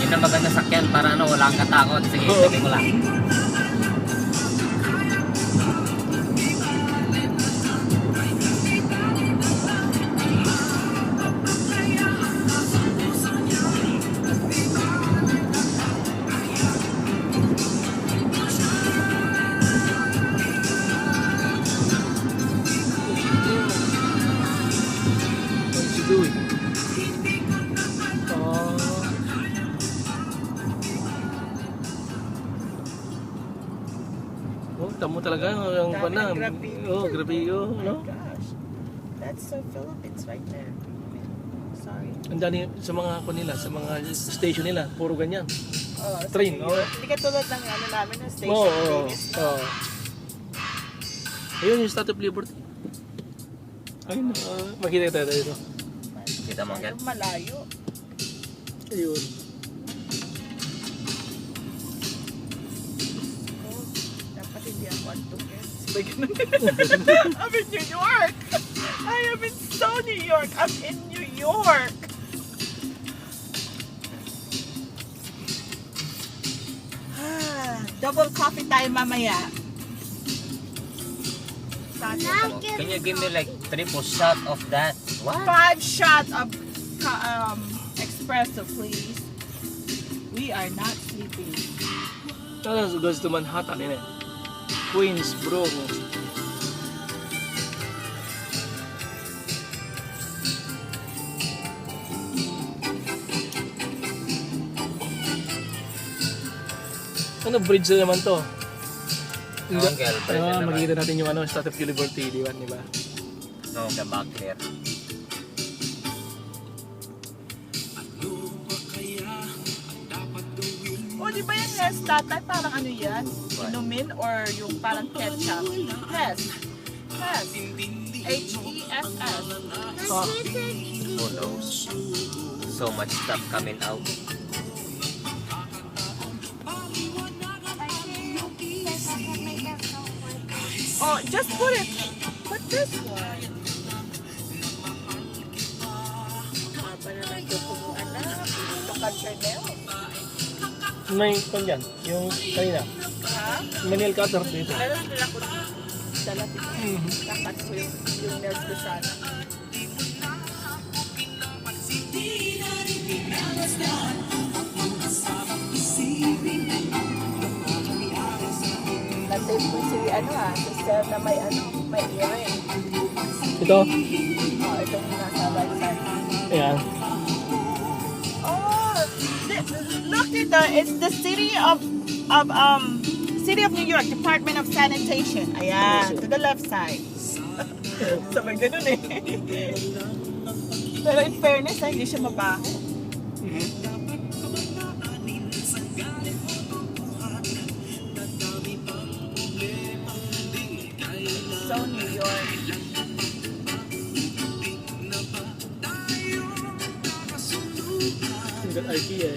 na maganda sakyan para ano, wala kang katakot. Sige, sabi mo lang. Tamo talaga yung panam. Oh, grabe yun, no? Gosh, that's so Philippines right there. Sorry. Ang dami sa mga nila, sa mga station nila, puro ganyan. Oh, Train, oh. Hindi ka tulad ng ano namin na station. Oo, Venice, no? oo. Ayun yung Statue of Liberty. Ayun, makita tayo dito. Kita mo agad. Malayo. Ayun. Oh, dapat hindi ako antukin. Sabay ganun. I'm in New York. I am in so New York. I'm in New York. Double coffee tayo mamaya. Can you give me like triple shot of that? What? 5 shots of espresso, please. We are not sleeping. Tapos goes to Manhattan, yun eh. Queens, bro. Ano, bridge na naman to? Uncle, bridge na naman. Makikita natin yung ano, Statue of Liberty, di ba? No, the back clear. Oh, di ba yung Hess tatay? Parang ano yan? Inumin or yung parang ketchup? Hess. Hess. H-E-S-S. Oh. Who knows? So much stuff coming out. Oh, just put it. Put this one. Haba na lang ito kung anak. Look at your nails. May kung dyan, yung kanina. Ha? May nail cutter dito. Meron nila ko dala dito. Kakat ko yung nails ko sana. Natape ko si sister na may may earring. Ito? Oh, itong nasa right side. Ayan. Oh, look at it's the city of New York, Department of Sanitation. Ayan, to the left side. Sabay ganun eh. Pero in fairness, hindi siya mabaho. So New York. Yung IKEA.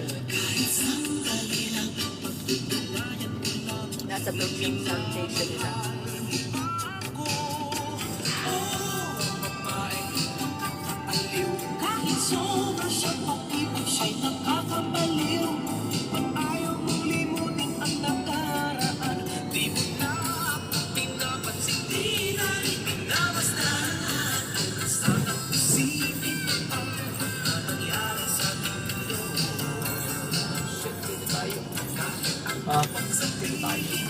Nasa building sanitation nila.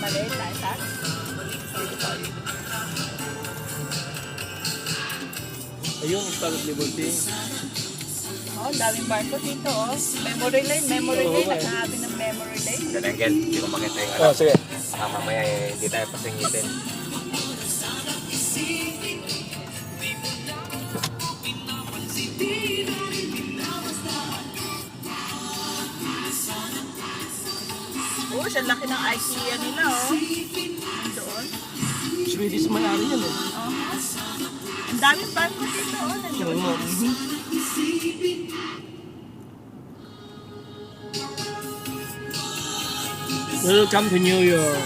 Mali, tayo. Ayun, Statue of Liberty. Oh, daming barko dito, oh. Memory lane. Nakahabi ng memory lane. Yan, Uncle. Hindi ko makita yung Oh, sige. Baka mamaya hindi tayo pasingitin. Oh, siya laki ng IKEA nila, oh. Nandoon. Swedish may-ari yan eh. Ang daming barko dito, oh. Nandoon. Welcome to New York.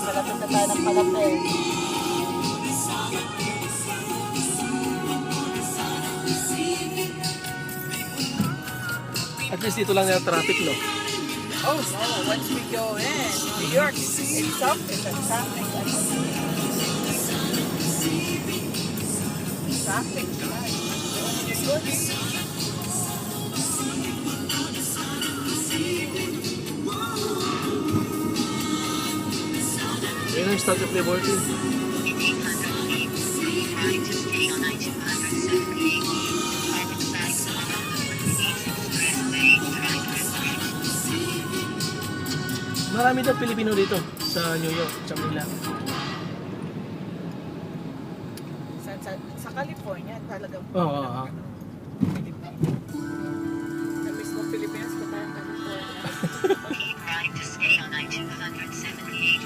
Malapit na tayo ng palapit. At least dito lang yung traffic, no? Oh no, once we go in, New York itself is a traffic. Traffic, right? You're good. Ayun ang Statue of Liberty. Marami daw Pilipino dito sa New York, sa Manila. Sa California, talagang Oo. Sa mismo Pilipinas, pa tayong California. Right to stay on I-278.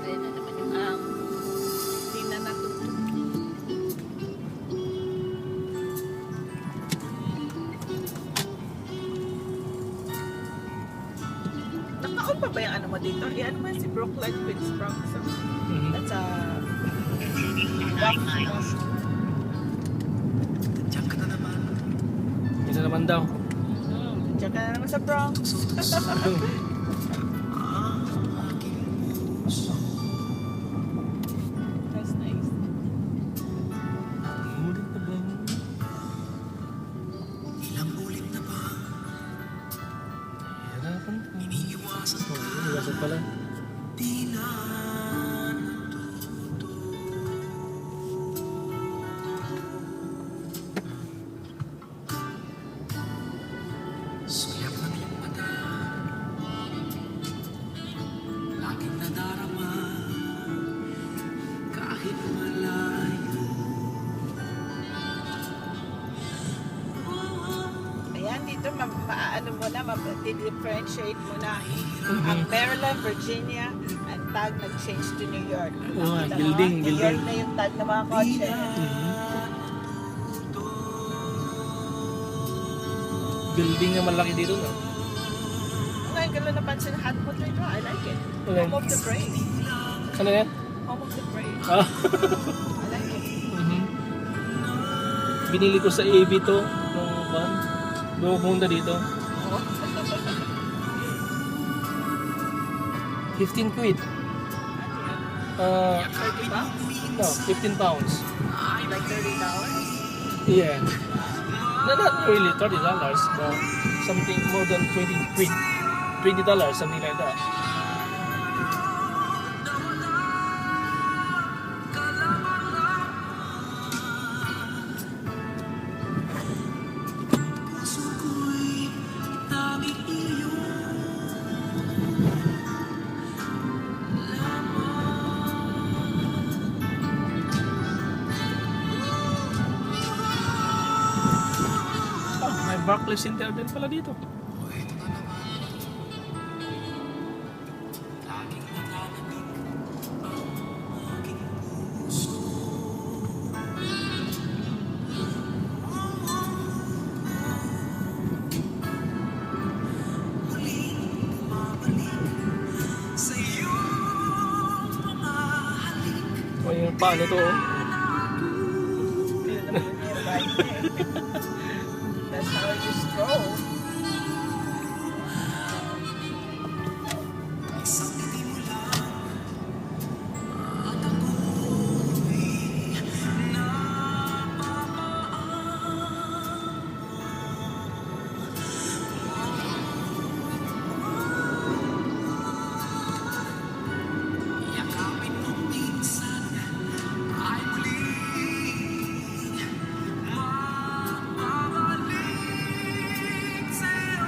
Ayun na naman yung hindi na natutulog. Nakaon pa ba yung ano mo dito? Ano mo si Brooklyn with Sprung? So, Mhm. that's a... 9 miles. Yun na naman daw. Diyan ka na naman sa Bronx. That's nice. Iniiwasan pala. Suyap ng iyong mata, laging nadarama, kahit malayo. Ayan, dito maano mo na, differentiate mo na ang Maryland, Virginia, ang tag nag-change to New York. Oo, Nakita mo? building, New York building. na yung tag ng mga kotse. Building na malaki dito, no? Ngayon, gano'n napansin na hot pot dito. I like it. Okay. Home of the brave. Ano yan? Home of the brave. Ah. I like it. Mhm. Binili ko sa AB to nung van. Bago pumunta dito. 15 quid. Ano yan? 30 bucks? No, 15 pounds. Like $30? Yeah. No, not really $30, but something more than 20 quid. $20, something like that. May Barclays Center din pala dito. O yung paano to, oh. Yun naman yung right there. That's how you stroll. Yakapin mo minsan, ay muli magbabalik sa'yo.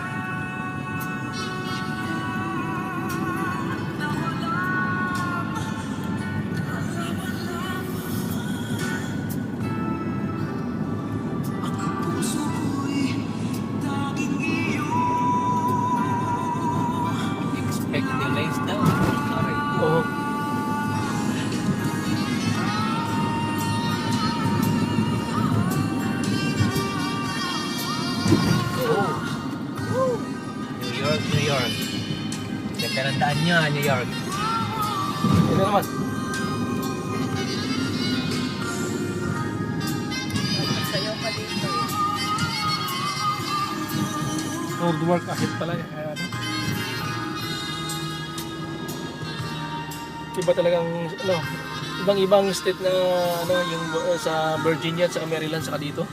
Ang puso ko'y tanging iyo. Expect delays daw. Sorry. Oh. Oh. New York, New York. Ganda ng daan niya, New York. Ito naman. Road work ahead pala. Kaya, ano. Iba talagang, ano, ibang-ibang state na, ano, yung sa Virginia, sa Maryland, saka dito.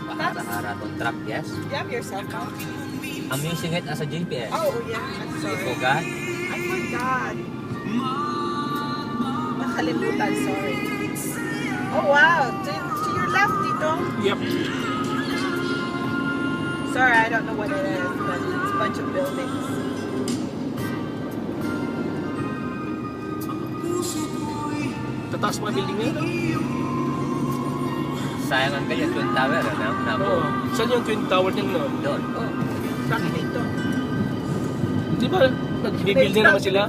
Bahara-hara tong truck, yes? You have your cell phone? I'm using it as a GPS. Oh, yeah. I'm You sorry. forgot? I forgot. Nakalimutan, sorry. Oh, wow. To your left, Tito. Yep. Sorry, I don't know what it is, but it's a bunch of buildings. Tataas mga building na yun. Sayangan kayo, Twin Tower, ano? Oo. Saan yung Twin Tower niyang no? Doon. Oh, truck dito. Di ba, nag-rebuild na naman sila?